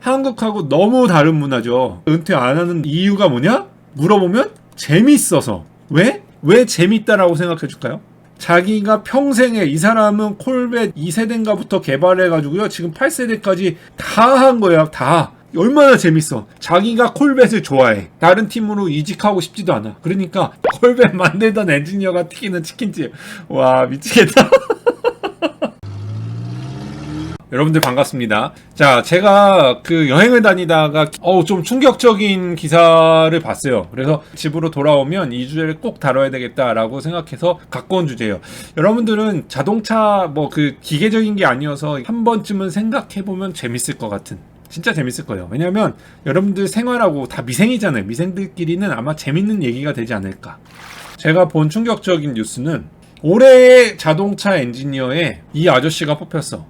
한국하고 너무 다른 문화죠. 은퇴 안 하는 이유가 뭐냐? 물어보면 재밌어서. 왜? 왜 재밌다라고 생각해 줄까요? 자기가 평생에 이 사람은 콜벳 2세대인가부터 개발해가지고요. 지금 8세대까지 다 한 거야. 다. 얼마나 재밌어. 자기가 콜벳을 좋아해. 다른 팀으로 이직하고 싶지도 않아. 그러니까 콜벳 만들던 엔지니어가 튀기는 치킨집. 와, 미치겠다. 여러분들 반갑습니다. 자, 제가 그 여행을 다니다가 좀 충격적인 기사를 봤어요. 그래서 집으로 돌아오면 이 주제를 꼭 다뤄야 되겠다라고 생각해서 갖고 온 주제예요. 여러분들은 자동차 뭐 그 기계적인 게 아니어서 한 번쯤은 생각해보면 재밌을 것 같은, 진짜 재밌을 거예요. 왜냐면 여러분들 생활하고 다 미생이잖아요. 미생들끼리는 아마 재밌는 얘기가 되지 않을까. 제가 본 충격적인 뉴스는 올해의 자동차 엔지니어에 이 아저씨가 뽑혔어.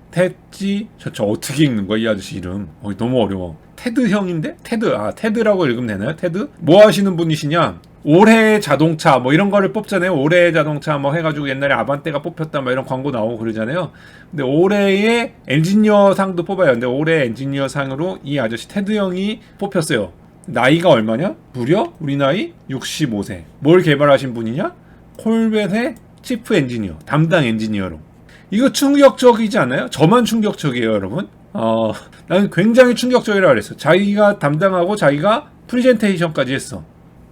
저 어떻게 읽는 거야, 이 아저씨 이름? 너무 어려워. 테드 형인데? 테드라고 읽으면 되나요? 테드? 뭐 하시는 분이시냐? 올해의 자동차 뭐 이런 거를 뽑잖아요. 올해의 자동차 뭐 해가지고 옛날에 아반떼가 뽑혔다 뭐 이런 광고 나오고 그러잖아요. 근데 올해의 엔지니어 상도 뽑아요. 근데 올해 엔지니어 상으로 이 아저씨 테드 형이 뽑혔어요. 나이가 얼마냐? 무려 우리 나이 65세. 뭘 개발하신 분이냐? 콜벳의 치프 엔지니어, 담당 엔지니어로. 이거 충격적이지 않아요? 저만 충격적이에요, 여러분. 나는 굉장히 충격적이라고 그랬어. 자기가 담당하고 자기가 프리젠테이션까지 했어.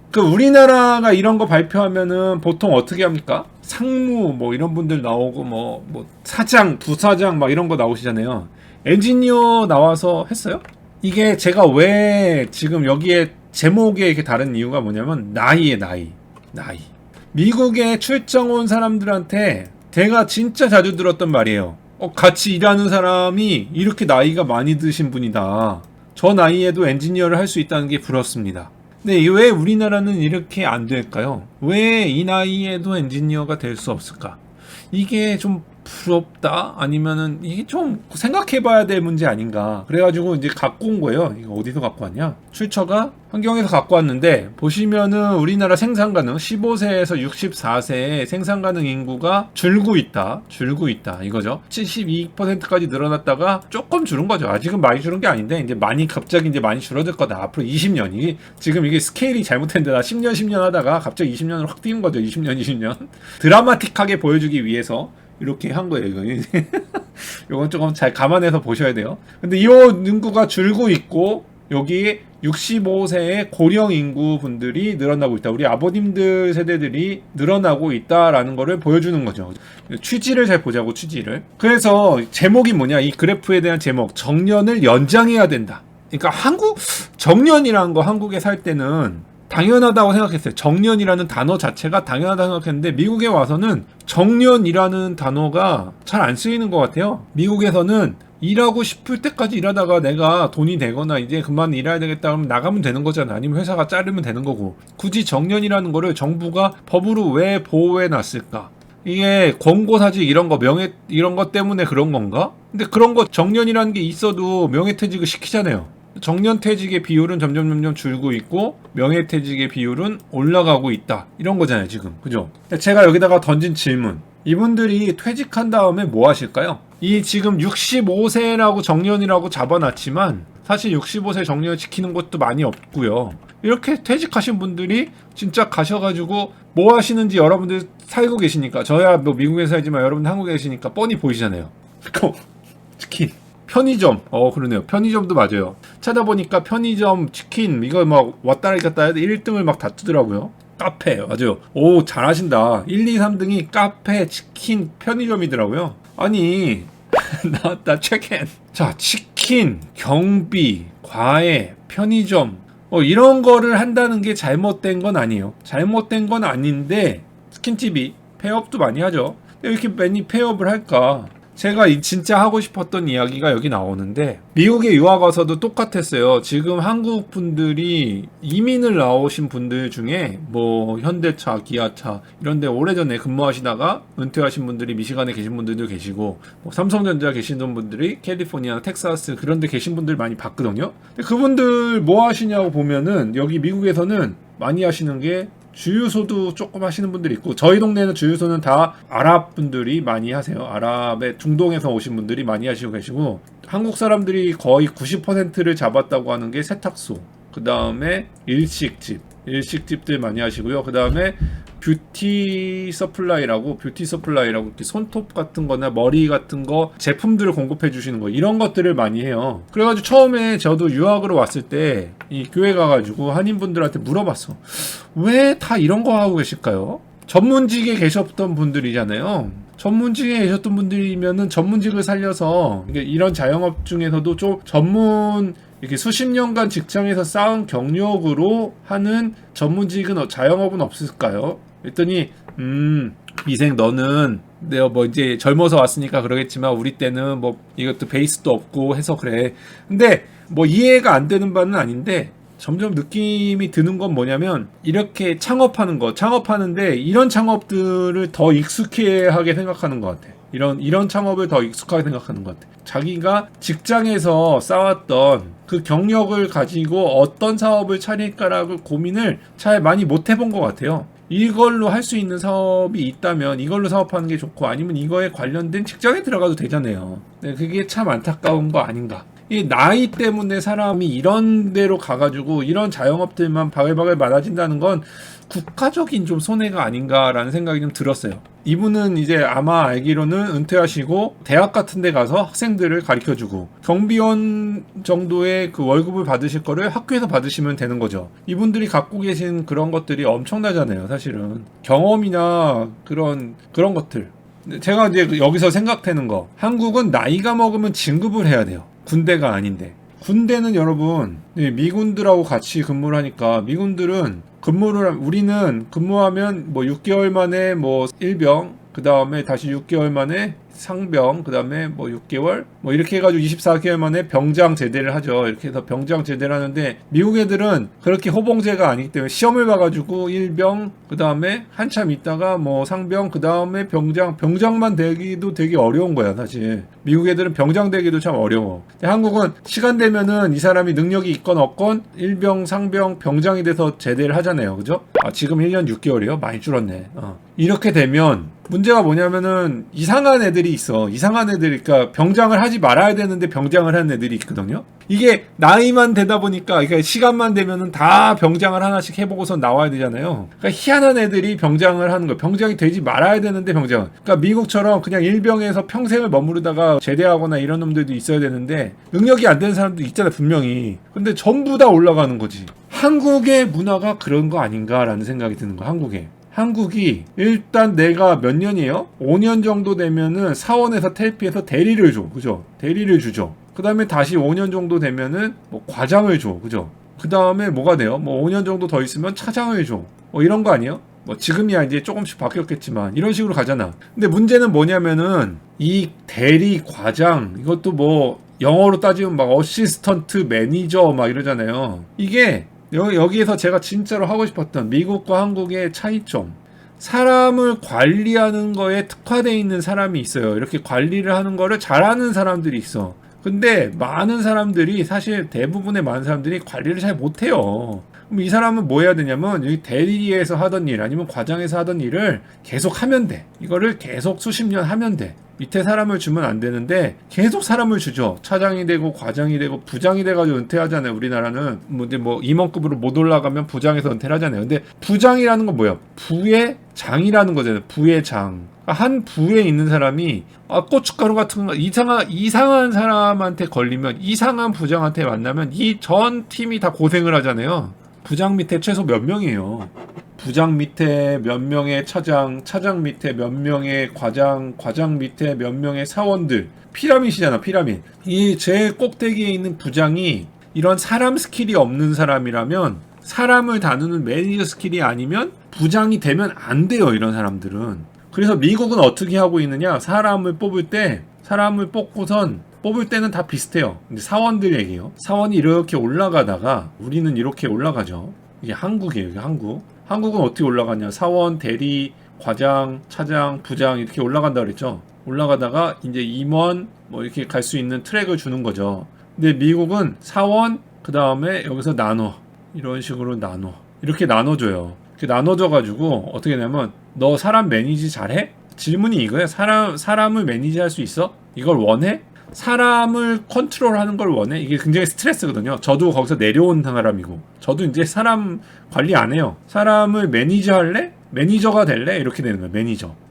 그 우리나라가 이런 거 발표하면은 보통 어떻게 합니까? 상무 뭐 이런 분들 나오고 뭐 사장, 부사장 막 이런 거 나오시잖아요. 엔지니어 나와서 했어요? 이게 제가 왜 지금 여기에 제목에 이렇게 다른 이유가 뭐냐면 나이. 미국에 출장 온 사람들한테 제가 진짜 자주 들었던 말이에요. 같이 일하는 사람이 이렇게 나이가 많이 드신 분이다. 저 나이에도 엔지니어를 할 수 있다는 게 부럽습니다. 근데 왜 우리나라는 이렇게 안 될까요? 왜 이 나이에도 엔지니어가 될 수 없을까? 이게 좀 부럽다? 아니면은 이게 좀 생각해봐야 될 문제 아닌가? 그래가지고 이제 갖고 온 거예요. 이거 어디서 갖고 왔냐? 출처가 환경에서 갖고 왔는데 보시면은 우리나라 생산 가능 15세에서 64세의 생산 가능 인구가 줄고 있다 이거죠. 72%까지 늘어났다가 조금 줄은 거죠. 아직은 많이 줄은 게 아닌데 이제 갑자기 많이 줄어들 거다. 앞으로 20년이 지금 이게 스케일이 잘못했는데 나 10년 하다가 갑자기 20년으로 확 뛰는 거죠. 20년 드라마틱하게 보여주기 위해서 이렇게 한 거예요. 이건 조금 잘 감안해서 보셔야 돼요. 근데 이 인구가 줄고 있고 여기 65세의 고령 인구 분들이 늘어나고 있다. 우리 아버님들 세대들이 늘어나고 있다라는 거를 보여주는 거죠. 취지를 잘 보자고, 취지를. 그래서 제목이 뭐냐? 이 그래프에 대한 제목, 정년을 연장해야 된다. 그러니까 정년이라는 거 한국에 살 때는 당연하다고 생각했어요. 정년이라는 단어 자체가 당연하다고 생각했는데 미국에 와서는 정년이라는 단어가 잘 안 쓰이는 것 같아요. 미국에서는 일하고 싶을 때까지 일하다가 내가 돈이 되거나 이제 그만 일해야 되겠다 하면 나가면 되는 거잖아. 아니면 회사가 자르면 되는 거고. 굳이 정년이라는 거를 정부가 법으로 왜 보호해 놨을까? 이게 권고사직 이런 거 명예 이런 것 때문에 그런 건가? 근데 그런 거 정년이라는 게 있어도 명예퇴직을 시키잖아요. 정년퇴직의 비율은 점점 줄고 있고 명예퇴직의 비율은 올라가고 있다. 이런 거잖아요, 지금. 그죠? 제가 여기다가 던진 질문. 이분들이 퇴직한 다음에 뭐 하실까요? 이 지금 65세라고 정년이라고 잡아놨지만 사실 65세 정년을 지키는 것도 많이 없고요. 이렇게 퇴직하신 분들이 진짜 가셔가지고 뭐 하시는지 여러분들 살고 계시니까, 저야 뭐 미국에 살지만 여러분들 한국에 계시니까 뻔히 보이시잖아요. 치킨. 편의점, 그러네요. 편의점도 맞아요. 찾아보니까 편의점, 치킨, 이거 막 왔다 갔다 해도 1등을 막 다투더라고요. 카페, 맞아요. 오, 잘하신다. 1, 2, 3등이 카페, 치킨, 편의점이더라고요. 아니, 나왔다, 체크인. 자, 치킨, 경비, 과외, 편의점, 이런 거를 한다는 게 잘못된 건 아니에요. 잘못된 건 아닌데, 치킨집이 폐업도 많이 하죠. 왜 이렇게 많이 폐업을 할까? 제가 진짜 하고 싶었던 이야기가 여기 나오는데 미국에 유학 와서도 똑같았어요. 지금 한국 분들이 이민을 나오신 분들 중에 뭐 현대차, 기아차 이런 데 오래전에 근무하시다가 은퇴하신 분들이 미시간에 계신 분들도 계시고 뭐 삼성전자 계시는 분들이 캘리포니아, 텍사스 그런 데 계신 분들 많이 봤거든요. 근데 그분들 뭐 하시냐고 보면은 여기 미국에서는 많이 하시는 게 주유소도 조금 하시는 분들이 있고, 저희 동네는 주유소는 다 아랍 분들이 많이 하세요. 아랍의 중동에서 오신 분들이 많이 하시고 계시고, 한국 사람들이 거의 90%를 잡았다고 하는 게 세탁소, 그 다음에 일식집들 많이 하시고요. 그 다음에 뷰티 서플라이라고 이렇게 손톱 같은 거나 머리 같은 거 제품들을 공급해 주시는 거, 이런 것들을 많이 해요. 그래가지고 처음에 저도 유학으로 왔을 때 이 교회 가가지고 한인분들한테 물어봤어. 왜 다 이런 거 하고 계실까요? 전문직에 계셨던 분들이잖아요. 전문직에 계셨던 분들이면은 전문직을 살려서 이런 자영업 중에서도 좀 이렇게 수십 년간 직장에서 쌓은 경력으로 하는 전문직은 자영업은 없을까요? 그랬더니 미생 너는 내가 뭐 이제 젊어서 왔으니까 그러겠지만 우리 때는 뭐 이것도 베이스도 없고 해서 그래. 근데 뭐 이해가 안 되는 바는 아닌데 점점 느낌이 드는 건 뭐냐면 이렇게 창업하는데 이런 창업들을 더 익숙하게 생각하는 것 같아. 이런 창업을 더 익숙하게 생각하는 것 같아. 자기가 직장에서 쌓았던 그 경력을 가지고 어떤 사업을 차릴까라고 고민을 잘 많이 못 해본 것 같아요. 이걸로 할 수 있는 사업이 있다면 이걸로 사업하는 게 좋고, 아니면 이거에 관련된 직장에 들어가도 되잖아요. 네, 그게 참 안타까운 거 아닌가. 이 나이 때문에 사람이 이런 데로 가가지고 이런 자영업들만 바글바글 많아진다는 건 국가적인 좀 손해가 아닌가라는 생각이 좀 들었어요. 이분은 이제 아마 알기로는 은퇴하시고 대학 같은 데 가서 학생들을 가르쳐주고 경비원 정도의 그 월급을 받으실 거를 학교에서 받으시면 되는 거죠. 이분들이 갖고 계신 그런 것들이 엄청나잖아요. 사실은 경험이나 그런 것들. 제가 이제 여기서 생각되는 거, 한국은 나이가 먹으면 진급을 해야 돼요. 군대가 아닌데. 군대는 여러분 미군들하고 같이 근무를 하니까, 미군들은 우리는 근무하면 뭐 6개월 만에 뭐 일병, 그 다음에 다시 6개월 만에 상병, 그 다음에 뭐 6개월 뭐 이렇게 해가지고 24개월 만에 병장 제대를 하죠. 이렇게 해서 병장 제대를 하는데, 미국 애들은 그렇게 호봉제가 아니기 때문에 시험을 봐가지고 일병, 그 다음에 한참 있다가 뭐 상병, 그 다음에 병장만 되기도 되게 어려운 거야 사실. 미국 애들은 병장 되기도 참 어려워. 한국은 시간 되면은 이 사람이 능력이 있건 없건 일병, 상병, 병장이 돼서 제대를 하잖아요. 그죠? 지금 1년 6개월이요? 많이 줄었네. 이렇게 되면 문제가 뭐냐면은 이상한 애들이 있어. 이상한 애들, 그러니까 병장을 하지 말아야 되는데 병장을 하는 애들이 있거든요. 이게 나이만 되다 보니까, 그러니까 시간만 되면은 다 병장을 하나씩 해보고서 나와야 되잖아요. 그러니까 희한한 애들이 병장을 하는 거예요. 병장이 되지 말아야 되는데 병장은. 그러니까 미국처럼 그냥 일병에서 평생을 머무르다가 제대하거나 이런 놈들도 있어야 되는데 능력이 안 되는 사람도 있잖아 분명히. 근데 전부 다 올라가는 거지. 한국의 문화가 그런 거 아닌가라는 생각이 드는 거야. 한국이 일단 내가 몇 년이에요? 5년 정도 되면은 사원에서 텔피해서 대리를 줘. 그죠? 대리를 주죠. 그 다음에 다시 5년 정도 되면은 뭐 과장을 줘. 그죠? 그 다음에 뭐가 돼요? 뭐 5년 정도 더 있으면 차장을 줘. 뭐 이런 거 아니에요? 뭐 지금이야 이제 조금씩 바뀌었겠지만 이런 식으로 가잖아. 근데 문제는 뭐냐면은 이 대리, 과장, 이것도 뭐 영어로 따지면 막 어시스턴트 매니저 막 이러잖아요. 이게 여기에서 제가 진짜로 하고 싶었던 미국과 한국의 차이점, 사람을 관리하는 거에 특화되어 있는 사람이 있어요. 이렇게 관리를 하는 거를 잘하는 사람들이 있어. 근데 많은 사람들이, 사실 대부분의 많은 사람들이 관리를 잘 못해요. 그럼 이 사람은 뭐 해야 되냐면 여기 대리에서 하던 일 아니면 과장에서 하던 일을 계속 하면 돼. 이거를 계속 수십 년 하면 돼. 밑에 사람을 주면 안 되는데 계속 사람을 주죠. 차장이 되고 과장이 되고 부장이 돼가지고 은퇴하잖아요. 우리나라는 뭐 임원급으로 못 올라가면 부장에서 은퇴를 하잖아요. 근데 부장이라는 건 뭐야? 부의 장이라는 거잖아요. 부의 장. 한 부에 있는 사람이 고춧가루 같은 거 이상한 사람한테 걸리면, 이상한 부장한테 만나면 이 전 팀이 다 고생을 하잖아요. 부장 밑에 최소 몇 명이에요. 부장 밑에 몇 명의 차장, 차장 밑에 몇 명의 과장, 과장 밑에 몇 명의 사원들. 피라밋이잖아, 피라밋. 이 제일 꼭대기에 있는 부장이 이런 사람 스킬이 없는 사람이라면, 사람을 다루는 매니저 스킬이 아니면 부장이 되면 안 돼요, 이런 사람들은. 그래서 미국은 어떻게 하고 있느냐, 사람을 뽑고선 뽑을 때는 다 비슷해요. 근데 사원들 얘기예요. 사원이 이렇게 올라가다가 우리는 이렇게 올라가죠. 이게 한국이에요. 이게 한국은 어떻게 올라가냐, 사원, 대리, 과장, 차장, 부장 이렇게 올라간다 그랬죠. 올라가다가 이제 임원 뭐 이렇게 갈 수 있는 트랙을 주는 거죠. 근데 미국은 사원, 그 다음에 여기서 이런 식으로 이렇게 나눠줘요. 이렇게 나눠줘가지고 어떻게 하냐면, 너 사람 매니지 잘해? 질문이 이거야. 사람을 매니지할 수 있어? 이걸 원해? 사람을 컨트롤하는 걸 원해. 이게 굉장히 스트레스거든요. 저도 거기서 내려온 사람이고, 저도 이제 사람 관리 안 해요. 사람을 매니저 할래? 매니저가 될래? 이렇게 되는 거예요.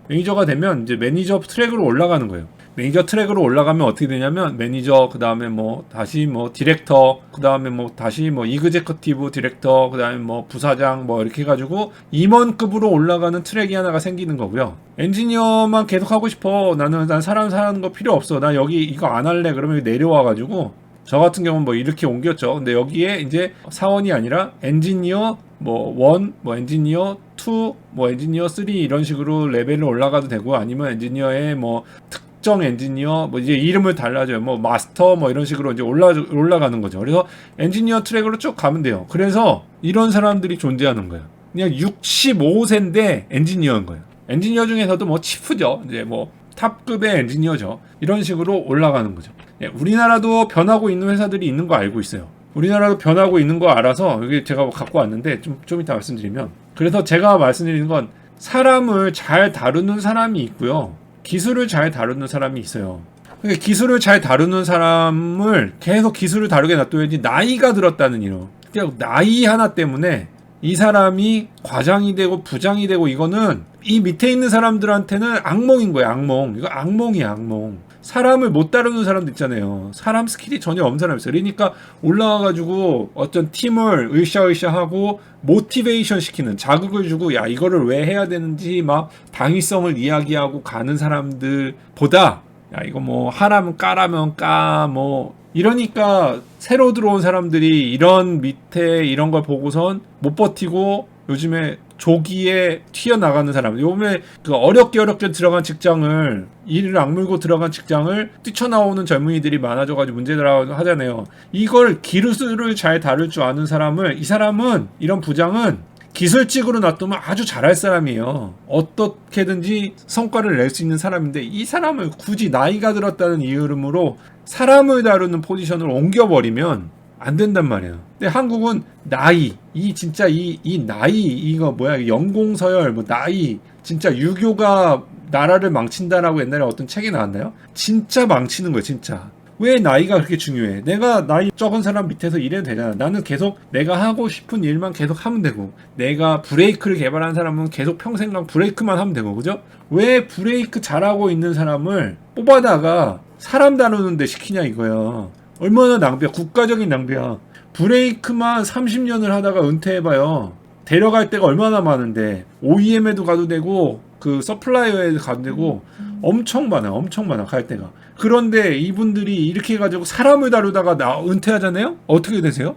매니저가 되면 이제 매니저 트랙으로 올라가는 거예요. 매니저 트랙으로 올라가면 어떻게 되냐면 매니저, 그 다음에 뭐 다시 뭐 디렉터, 그 다음에 뭐 다시 뭐 이그제커티브 디렉터, 그 다음에 뭐 부사장 뭐 이렇게 해가지고 임원급으로 올라가는 트랙이 하나가 생기는 거고요. 엔지니어만 계속 하고 싶어. 난 사람 사는 거 필요 없어. 나 여기 이거 안 할래. 그러면 내려와가지고 저 같은 경우는 뭐 이렇게 옮겼죠. 근데 여기에 이제 사원이 아니라 엔지니어 뭐 1, 뭐 엔지니어 2, 뭐 엔지니어 3 이런 식으로 레벨을 올라가도 되고, 아니면 엔지니어의 뭐 특정 엔지니어 뭐 이제 이름을 달라져요. 뭐 마스터 뭐 이런 식으로 이제 올라가는 거죠. 그래서 엔지니어 트랙으로 쭉 가면 돼요. 그래서 이런 사람들이 존재하는 거예요. 그냥 65세인데 엔지니어인 거예요. 엔지니어 중에서도 뭐 치프죠. 이제 뭐 탑급의 엔지니어죠. 이런 식으로 올라가는 거죠. 우리나라도 변하고 있는 회사들이 있는 거 알고 있어요. 우리나라도 변하고 있는 거 알아서 여기 제가 갖고 왔는데 좀 이따 말씀드리면, 그래서 제가 말씀드리는 건 사람을 잘 다루는 사람이 있고요. 기술을 잘 다루는 사람이 있어요. 그러니까 기술을 잘 다루는 사람을 계속 기술을 다루게 놔둬야지 나이가 들었다는 이유. 나이 하나 때문에 이 사람이 과장이 되고 부장이 되고, 이거는 이 밑에 있는 사람들한테는 악몽인 거예요. 악몽. 이거 악몽이야, 악몽. 사람을 못 다루는 사람도 있잖아요. 사람 스킬이 전혀 없는 사람이 있어요. 그러니까 올라와가지고 어떤 팀을 으쌰으쌰하고 모티베이션 시키는, 자극을 주고 야 이거를 왜 해야 되는지 막 당위성을 이야기하고 가는 사람들보다 야 이거 뭐 하라면 까라면 까 뭐 이러니까 새로 들어온 사람들이 이런 밑에 이런 걸 보고선 못 버티고 요즘에 조기에 튀어나가는 사람, 요즘에 그 어렵게 들어간 직장을, 이를 악물고 들어간 직장을 뛰쳐나오는 젊은이들이 많아져가지고 문제라고 하잖아요. 이걸 기술을 잘 다룰 줄 아는 사람을, 이 사람은, 이런 부장은 기술직으로 놔두면 아주 잘할 사람이에요. 어떻게든지 성과를 낼 수 있는 사람인데, 이 사람을 굳이 나이가 들었다는 이유로 사람을 다루는 포지션을 옮겨버리면 안 된단 말이에요. 근데 한국은 나이, 진짜 이 나이, 이거 뭐야, 연공서열, 뭐 나이, 진짜 유교가 나라를 망친다라고 옛날에 어떤 책이 나왔나요? 진짜 망치는 거예요, 진짜. 왜 나이가 그렇게 중요해? 내가 나이 적은 사람 밑에서 일해도 되잖아. 나는 계속 내가 하고 싶은 일만 계속 하면 되고, 내가 브레이크를 개발한 사람은 계속 평생간 브레이크만 하면 되고, 그죠? 왜 브레이크 잘하고 있는 사람을 뽑아다가 사람 다루는 데 시키냐 이거야. 얼마나 낭비야. 국가적인 낭비야. 브레이크만 30년을 하다가 은퇴해봐요. 데려갈 데가 얼마나 많은데, OEM에도 가도 되고 그 서플라이어에도 가도 되고 엄청 많아 갈 데가. 그런데 이분들이 이렇게 해가지고 사람을 다루다가 은퇴하잖아요? 어떻게 되세요?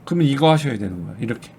그러면 이거 하셔야 되는 거야. 이렇게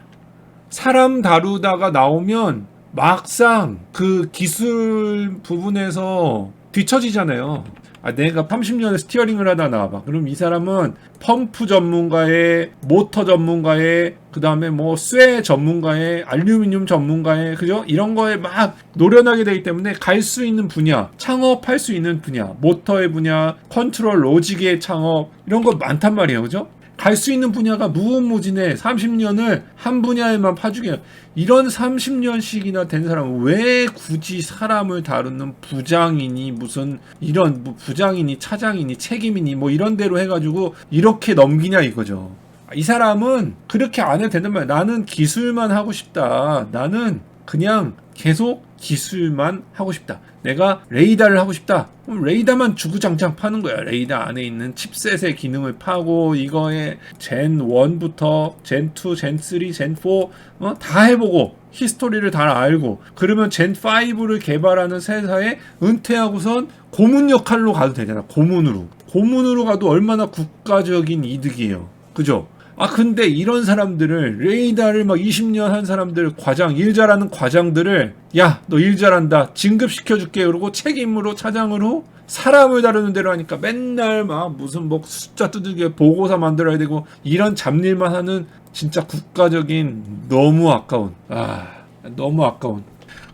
사람 다루다가 나오면 막상 그 기술 부분에서 뒤처지잖아요. 내가 30년을 스티어링을 하다 나와봐. 그럼 이 사람은 펌프 전문가의, 모터 전문가의, 그 다음에 뭐 쇠 전문가의, 알루미늄 전문가의, 그죠? 이런 거에 막 노련하게 되기 때문에 갈 수 있는 분야, 창업할 수 있는 분야, 모터의 분야, 컨트롤 로직의 창업, 이런 거 많단 말이에요. 그죠? 갈 수 있는 분야가 무궁무진해. 30년을 한 분야에만 파주게. 이런 30년씩이나 된 사람은 왜 굳이 사람을 다루는 부장이니, 무슨 이런 뭐 부장이니 차장이니 책임이니 뭐 이런 대로 해가지고 이렇게 넘기냐 이거죠. 이 사람은 그렇게 안 해도 된단 말이야. 나는 기술만 하고 싶다. 나는 그냥 계속 기술만 하고 싶다. 내가 레이더를 하고 싶다. 그럼 레이더만 주구장창 파는 거야. 레이더 안에 있는 칩셋의 기능을 파고, 이거에 젠 1부터 젠 2, 젠 3, 젠 4 다 해보고 히스토리를 다 알고, 그러면 젠 5를 개발하는 회사에 은퇴하고선 고문 역할로 가도 되잖아. 고문으로 가도 얼마나 국가적인 이득이에요. 그죠? 근데 이런 사람들을, 레이더를 막 20년 한 사람들, 과장, 일 잘하는 과장들을, 야, 너 일 잘한다, 진급시켜줄게, 그러고 책임으로, 차장으로 사람을 다루는 대로 하니까 맨날 막 무슨 뭐 숫자 두들겨 보고서 만들어야 되고, 이런 잡일만 하는 진짜 국가적인 너무 아까운,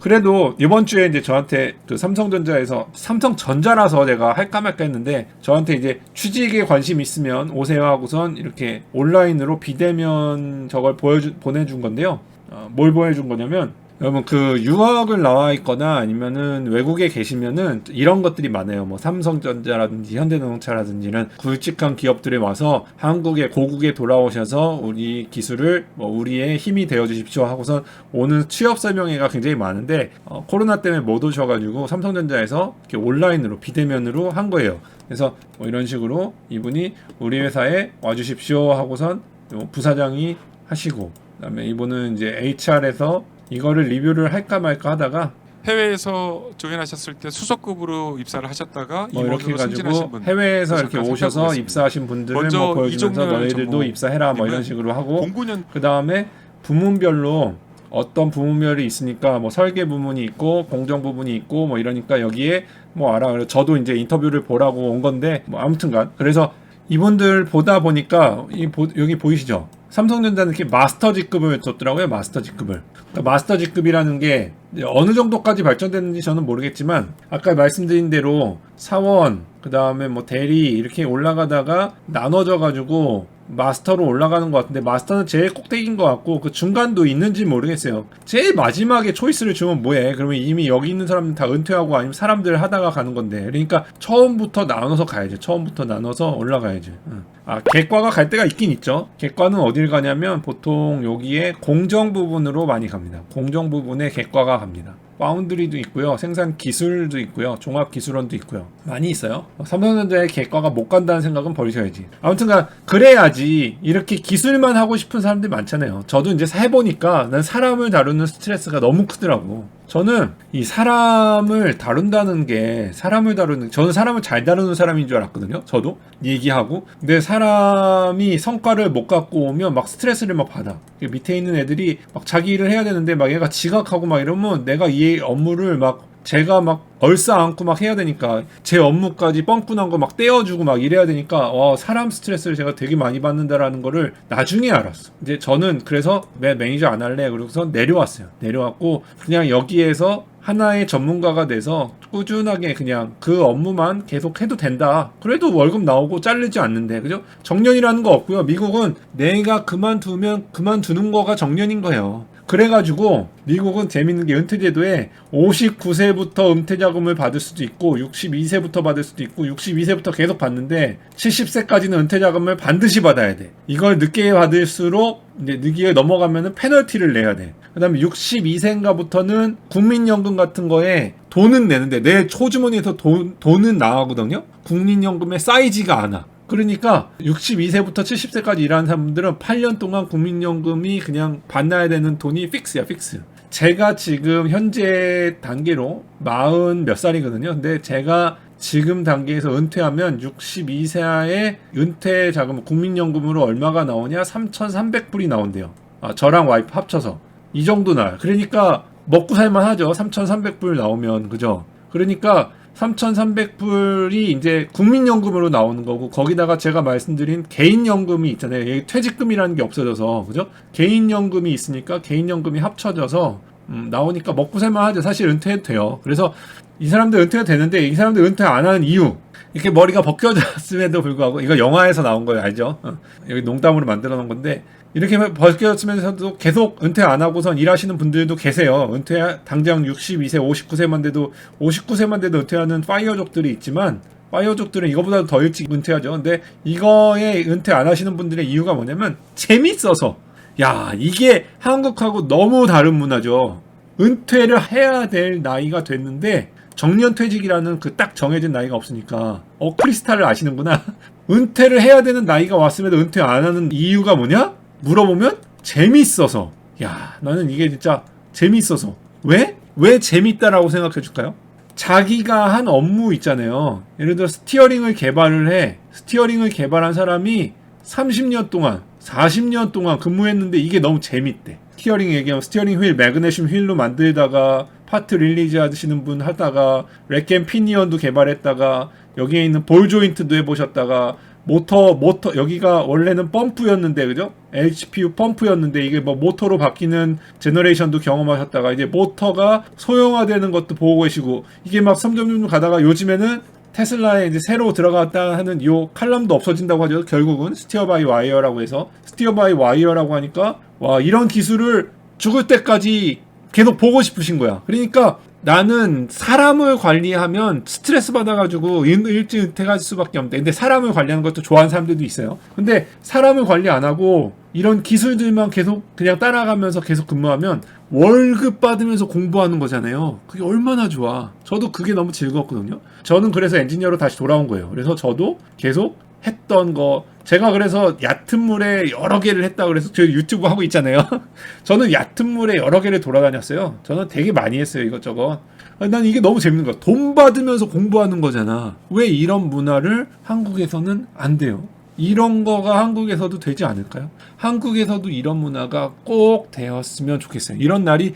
그래도 이번 주에 이제 저한테 그 삼성전자라서 제가 할까 말까 했는데, 저한테 이제 취직에 관심 있으면 오세요 하고선 이렇게 온라인으로 비대면 저걸 보내준 건데요. 뭘 보내준 거냐면, 여러분 그 유학을 나와 있거나 아니면은 외국에 계시면은 이런 것들이 많아요. 뭐 삼성전자라든지 현대자동차라든지는 굵직한 기업들에 와서 한국의 고국에 돌아오셔서 우리 기술을 뭐 우리의 힘이 되어 주십시오 하고선 오는 취업 설명회가 굉장히 많은데 코로나 때문에 못 오셔가지고 삼성전자에서 이렇게 온라인으로 비대면으로 한 거예요. 그래서 뭐 이런 식으로 이분이 우리 회사에 와주십시오 하고선 부사장이 하시고, 그다음에 이분은 이제 HR에서 이거를 리뷰를 할까 말까 하다가 해외에서 조인하셨을 때 수석급으로 입사를 하셨다가 뭐 이렇게 임원으로 승진하신 해가지고 분 해외에서 이렇게 분들까지 오셔서 살펴보겠습니다. 입사하신 분들을 먼저 뭐 보여주면서 이종렬 너희들도 전무 입사해라 뭐 이런 님은 식으로 하고, 09년 그 다음에 부문별로 어떤 부문별이 있으니까 뭐 설계 부문이 있고 공정 부문이 있고 뭐 이러니까 여기에 뭐 알아. 저도 이제 인터뷰를 보라고 온 건데 뭐 아무튼간 그래서 이분들 보다 보니까 여기 보이시죠? 삼성전자는 이렇게 마스터직급을 줬더라고요. 마스터직급을. 그러니까 마스터직급이라는 게 어느 정도까지 발전됐는지 저는 모르겠지만 아까 말씀드린 대로 사원, 그 다음에 뭐 대리 이렇게 올라가다가 나눠져 가지고 마스터로 올라가는 것 같은데 마스터는 제일 꼭대기인 것 같고 그 중간도 있는지 모르겠어요. 제일 마지막에 초이스를 주면 뭐해? 그러면 이미 여기 있는 사람들 다 은퇴하고 아니면 사람들 하다가 가는 건데, 그러니까 처음부터 나눠서 가야죠. 처음부터 나눠서 올라가야죠. 객과가 갈 때가 있긴 있죠. 객과는 어딜 가냐면 보통 여기에 공정 부분으로 많이 갑니다. 공정 부분에 객과가 갑니다. 파운드리도 있고요, 생산 기술도 있고요, 종합 기술원도 있고요. 많이 있어요. 삼성전자의 객과가 못 간다는 생각은 버리셔야지. 아무튼간 그래야지. 이렇게 기술만 하고 싶은 사람들이 많잖아요. 저도 이제 해보니까 난 사람을 다루는 스트레스가 너무 크더라고. 저는 이 사람을 다룬다는 게 저는 사람을 잘 다루는 사람인 줄 알았거든요. 저도 얘기하고. 근데 사람이 성과를 못 갖고 오면 막 스트레스를 막 받아. 밑에 있는 애들이 막 자기 일을 해야 되는데 막 얘가 지각하고 막 이러면 내가 이 업무를 막 제가 막 얼싸안고 막 해야 되니까 제 업무까지 뻥뿐한 거 막 떼어주고 막 이래야 되니까 사람 스트레스를 제가 되게 많이 받는다라는 거를 나중에 알았어. 이제 저는 그래서 매니저 안 할래 그러고서 내려왔어요. 내려왔고 그냥 여기에서 하나의 전문가가 돼서 꾸준하게 그냥 그 업무만 계속 해도 된다. 그래도 월급 나오고 자르지 않는데, 그죠? 정년이라는 거 없고요. 미국은 내가 그만두면 그만두는 거가 정년인 거예요. 그래가지고 미국은 재밌는 게 은퇴제도에 59세부터 은퇴자금을 받을 수도 있고 62세부터 받을 수도 있고 62세부터 계속 받는데 70세까지는 은퇴자금을 반드시 받아야 돼. 이걸 늦게 받을수록 이제 늦게 넘어가면은 페널티를 내야 돼. 그 다음에 62세인가부터는 국민연금 같은 거에 돈은 내는데 내 초주머니에서 돈은 나가거든요. 국민연금에 쌓이지가 않아. 그러니까 62세부터 70세까지 일하는 사람들은 8년 동안 국민연금이 그냥 받아야 되는 돈이 픽스야, 픽스. 제가 지금 현재 단계로 40 몇 살이거든요. 근데 제가 지금 단계에서 은퇴하면 62세에 은퇴 자금 국민연금으로 얼마가 나오냐? 3,300불이 나온대요. 저랑 와이프 합쳐서. 이 정도 나요. 그러니까 먹고 살만 하죠. 3,300불 나오면. 그죠? 그러니까 3,300불이 이제 국민연금으로 나오는 거고, 거기다가 제가 말씀드린 개인연금이 있잖아요. 여기 퇴직금이라는 게 없어져서, 그죠? 개인연금이 있으니까 개인연금이 합쳐져서 나오니까 먹고 살만 하죠. 사실 은퇴해도 돼요. 그래서 이 사람들 은퇴가 되는데 이 사람들 은퇴 안 하는 이유, 이렇게 머리가 벗겨졌음에도 불구하고, 이거 영화에서 나온 거예요. 알죠? 여기 농담으로 만들어 놓은 건데, 이렇게 벗겨졌으면서도 계속 은퇴 안 하고선 일하시는 분들도 계세요. 당장 62세, 59세만 돼도 은퇴하는 파이어족들이 있지만, 파이어족들은 이거보다 더 일찍 은퇴하죠. 근데 이거에 은퇴 안 하시는 분들의 이유가 뭐냐면 재밌어서. 야, 이게 한국하고 너무 다른 문화죠. 은퇴를 해야 될 나이가 됐는데 정년퇴직이라는 그 딱 정해진 나이가 없으니까. 크리스탈을 아시는구나. 은퇴를 해야 되는 나이가 왔음에도 은퇴 안 하는 이유가 뭐냐? 물어보면 재밌어서. 야, 나는 이게 진짜 재밌어서. 왜? 왜 재밌다라고 생각해 줄까요? 자기가 한 업무 있잖아요. 예를 들어 스티어링을 개발을 해. 스티어링을 개발한 사람이 30년 동안 40년 동안 근무했는데 이게 너무 재밌대. 스티어링 얘기하면 스티어링 휠 매그네슘 휠로 만들다가 파트 릴리즈 하시는 분 하다가 렉앤 피니언도 개발했다가 여기에 있는 볼 조인트도 해보셨다가 모터 여기가 원래는 펌프였는데, 그죠? HPU 펌프였는데 이게 뭐 모터로 바뀌는 제너레이션도 경험하셨다가 이제 모터가 소형화되는 것도 보고 계시고, 이게 막 점점 가다가 요즘에는 테슬라에 이제 새로 들어갔다 하는 요 칼럼도 없어진다고 하죠. 결국은 스티어 바이 와이어라고 해서, 스티어 바이 와이어라고 하니까 와, 이런 기술을 죽을 때까지 계속 보고 싶으신 거야. 그러니까 나는 사람을 관리하면 스트레스 받아가지고 일찍 은퇴할 수밖에 없는데, 근데 사람을 관리하는 것도 좋아하는 사람들도 있어요. 근데 사람을 관리 안 하고 이런 기술들만 계속 그냥 따라가면서 계속 근무하면 월급 받으면서 공부하는 거잖아요. 그게 얼마나 좋아. 저도 그게 너무 즐거웠거든요. 저는 그래서 엔지니어로 다시 돌아온 거예요. 그래서 저도 계속 했던 거, 제가 그래서 얕은 물에 여러 개를 했다 그래서 저 유튜브 하고 있잖아요. 저는 얕은 물에 여러 개를 돌아다녔어요. 저는 되게 많이 했어요, 이것저것. 난 이게 너무 재밌는 거야. 돈 받으면서 공부하는 거잖아. 왜 이런 문화를 한국에서는 안 돼요? 이런 거가 한국에서도 되지 않을까요? 한국에서도 이런 문화가 꼭 되었으면 좋겠어요. 이런 날이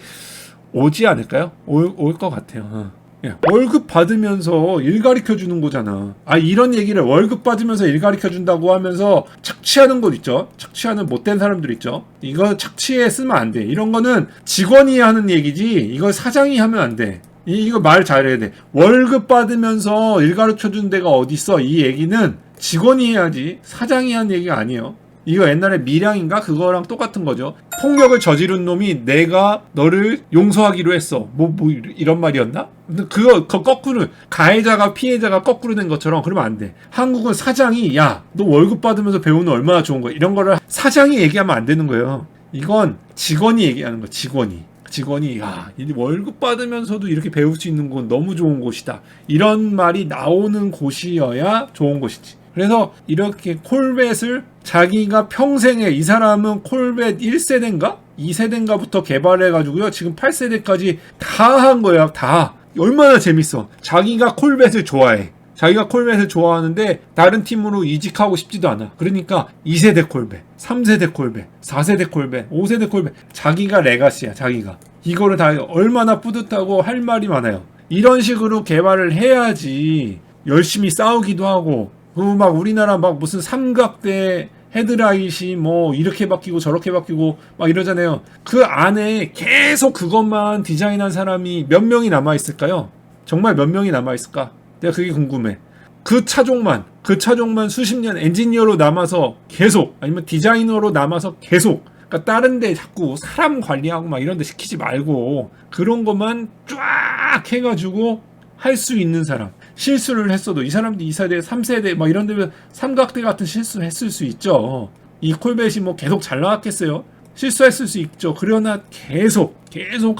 오지 않을까요? 올 것 같아요. 예, 월급 받으면서 일 가르쳐 주는 거잖아. 이런 얘기를 월급 받으면서 일 가르쳐 준다고 하면서 착취하는 것 있죠. 착취하는 못된 사람들 있죠. 이거 착취에 쓰면 안 돼. 이런 거는 직원이 하는 얘기지 이걸 사장이 하면 안 돼. 이거 말 잘해야 돼. 월급 받으면서 일 가르쳐 주는 데가 어딨어. 이 얘기는 직원이 해야지 사장이 한 얘기가 아니에요. 이거 옛날에 밀양인가 그거랑 똑같은 거죠. 폭력을 저지른 놈이 내가 너를 용서하기로 했어. 뭐 이런 말이었나? 근데 그거 거꾸로 가해자가 피해자가 거꾸로 된 것처럼 그러면 안 돼. 한국은 사장이 야, 너 월급 받으면서 배우는 얼마나 좋은 거야. 이런 거를 사장이 얘기하면 안 되는 거예요. 이건 직원이 얘기하는 거야. 직원이 야, 월급 받으면서도 이렇게 배울 수 있는 건 너무 좋은 곳이다. 이런 말이 나오는 곳이어야 좋은 곳이지. 그래서 이렇게 콜벳을 자기가 평생에 이 사람은 콜벳 1세대인가? 2세대인가부터 개발해가지고요. 지금 8세대까지 다 한 거야. 다. 얼마나 재밌어. 자기가 콜벳을 좋아해. 자기가 콜벳을 좋아하는데 다른 팀으로 이직하고 싶지도 않아. 그러니까 2세대 콜벳, 3세대 콜벳, 4세대 콜벳, 5세대 콜벳. 자기가 레가시야. 자기가. 이거를 다 얼마나 뿌듯하고 할 말이 많아요. 이런 식으로 개발을 해야지 열심히 싸우기도 하고 그리고 막 우리나라 막 무슨 삼각대 헤드라이트이 뭐 이렇게 바뀌고 저렇게 바뀌고 막 이러잖아요. 그 안에 계속 그것만 디자인한 사람이 몇 명이 남아있을까요? 정말 몇 명이 남아있을까? 내가 그게 궁금해. 그 차종만 수십 년 엔지니어로 남아서 계속 아니면 디자이너로 남아서 계속 그러니까 다른 데 자꾸 사람 관리하고 막 이런 데 시키지 말고 그런 것만 쫙 해가지고 할 수 있는 사람. 실수를 했어도 이 사람들이 2세대, 3세대 막 이런 데면 삼각대 같은 실수를 했을 수 있죠. 이 콜벳이 뭐 계속 잘 나왔겠어요? 실수했을 수 있죠. 그러나 계속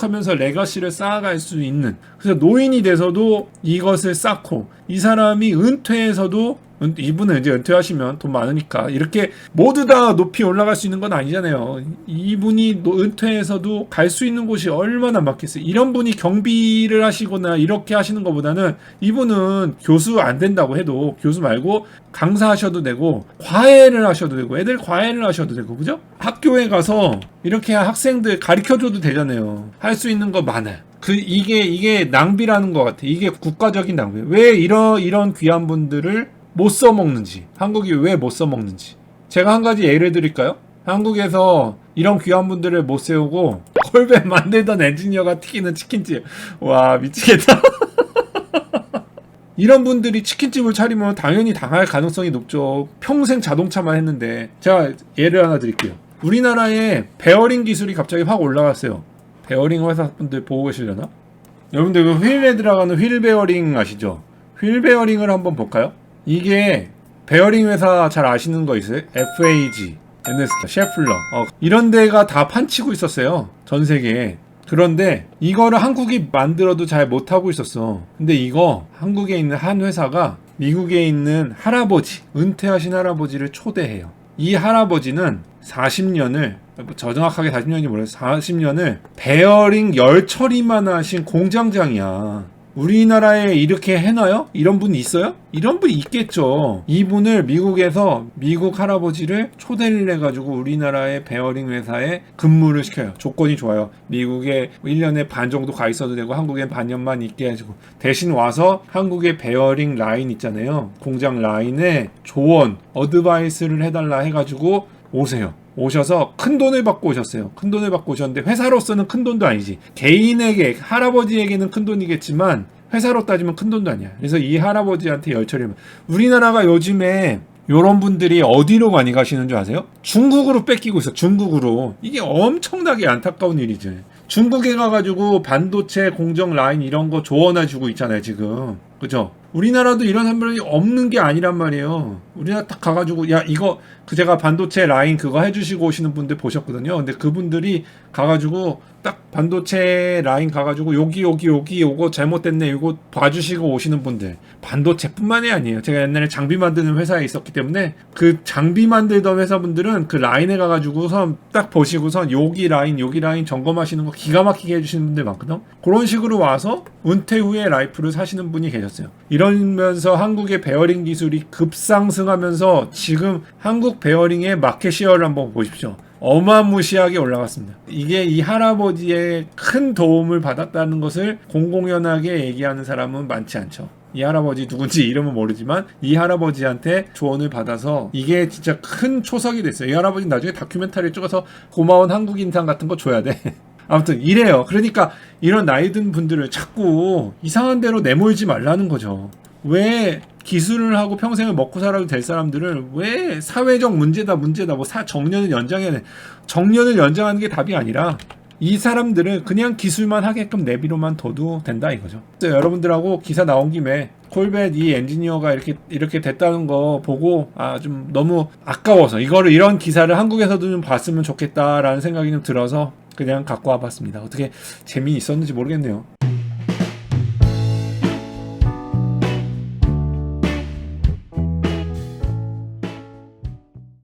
하면서 레가시를 쌓아갈 수 있는 그래서 노인이 돼서도 이것을 쌓고 이 사람이 은퇴해서도 이분은 이제 은퇴하시면 돈 많으니까 이렇게 모두 다 높이 올라갈 수 있는 건 아니잖아요. 이분이 은퇴해서도 갈 수 있는 곳이 얼마나 많겠어요. 이런 분이 경비를 하시거나 이렇게 하시는 것보다는 이분은 교수 안 된다고 해도 교수 말고 강사하셔도 되고 과외를 하셔도 되고 애들 과외를 하셔도 되고 그죠? 학교에 가서 이렇게 학생들 가르쳐줘도 되잖아요. 할 수 있는 거 많아요. 이게 낭비라는 것 같아. 이게 국가적인 낭비. 왜 이런 귀한 분들을 못 써먹는지 한국이 왜 못 써먹는지 제가 한 가지 예를 드릴까요? 한국에서 이런 귀한 분들을 못 세우고 콜벳 만들던 엔지니어가 튀기는 치킨집 와 미치겠다. 이런 분들이 치킨집을 차리면 당연히 당할 가능성이 높죠. 평생 자동차만 했는데 제가 예를 하나 드릴게요. 우리나라에 베어링 기술이 갑자기 확 올라갔어요. 베어링 회사분들 보고 계시려나? 여러분들 그 휠에 들어가는 휠 베어링 아시죠? 휠 베어링을 한번 볼까요? 이게 베어링 회사 잘 아시는 거 있어요? FAG, NST, 셰플러 이런 데가 다 판치고 있었어요. 전 세계에. 그런데 이거를 한국이 만들어도 잘 못하고 있었어. 근데 이거 한국에 있는 한 회사가 미국에 있는 할아버지, 은퇴하신 할아버지를 초대해요. 이 할아버지는 40년을 저 정확하게 40년인지 모르겠어요. 40년을 베어링 열 처리만 하신 공장장이야. 우리나라에 이렇게 해놔요? 이런 분 있어요? 이런 분 있겠죠. 이분을 미국에서 미국 할아버지를 초대를 해가지고 우리나라의 베어링 회사에 근무를 시켜요. 조건이 좋아요. 미국에 1년에 반 정도 가 있어도 되고 한국엔 반년만 있게 해주고 대신 와서 한국의 베어링 라인 있잖아요. 공장 라인에 조언, 어드바이스를 해달라 해가지고 오세요. 오셔서 큰 돈을 받고 오셨어요. 큰 돈을 받고 오셨는데 회사로서는 큰 돈도 아니지. 개인에게 할아버지에게는 큰 돈이겠지만 회사로 따지면 큰 돈도 아니야. 그래서 이 할아버지한테 열처리면 우리나라가 요즘에 요런 분들이 어디로 많이 가시는 줄 아세요? 중국으로 뺏기고 있어. 중국으로. 이게 엄청나게 안타까운 일이지. 중국에 가가지고 반도체 공정 라인 이런 거 조언해주고 있잖아요 지금. 그죠? 우리나라도 이런 사람들이 없는 게 아니란 말이에요. 우리나라 딱 가가지고 야 이거 그 제가 반도체 라인 그거 해주시고 오시는 분들 보셨거든요. 근데 그분들이 가가지고 딱 반도체 라인 가가지고 여기 요거 잘못됐네 이거 봐주시고 오시는 분들 반도체뿐만이 아니에요. 제가 옛날에 장비 만드는 회사에 있었기 때문에 그 장비 만들던 회사분들은 그 라인에 가가지고선 딱 보시고선 여기 라인 점검하시는 거 기가 막히게 해주시는 분들 많거든. 그런 식으로 와서 은퇴 후에 라이프를 사시는 분이 계셨어요. 이러면서 한국의 베어링 기술이 급상승하면서 지금 한국 베어링의 마켓 시어를 한번 보십시오. 어마무시하게 올라갔습니다. 이게 이 할아버지의 큰 도움을 받았다는 것을 공공연하게 얘기하는 사람은 많지 않죠. 이 할아버지 누군지 이름은 모르지만 이 할아버지한테 조언을 받아서 이게 진짜 큰 초석이 됐어요. 이 할아버지는 나중에 다큐멘터리를 찍어서 고마운 한국인상 같은 거 줘야 돼. 아무튼 이래요. 그러니까 이런 나이 든 분들을 자꾸 이상한 데로 내몰지 말라는 거죠. 왜 기술을 하고 평생을 먹고 살아도 될 사람들을 왜 사회적 문제다 뭐 정년을 연장하는 게 답이 아니라 이 사람들은 그냥 기술만 하게끔 내비로만 둬도 된다 이거죠. 그래서 여러분들하고 기사 나온 김에 콜벳 이 엔지니어가 이렇게 됐다는 거 보고 좀 너무 아까워서 이런 기사를 한국에서도 좀 봤으면 좋겠다라는 생각이 좀 들어서 그냥 갖고 와봤습니다. 어떻게 재미있었는지 모르겠네요.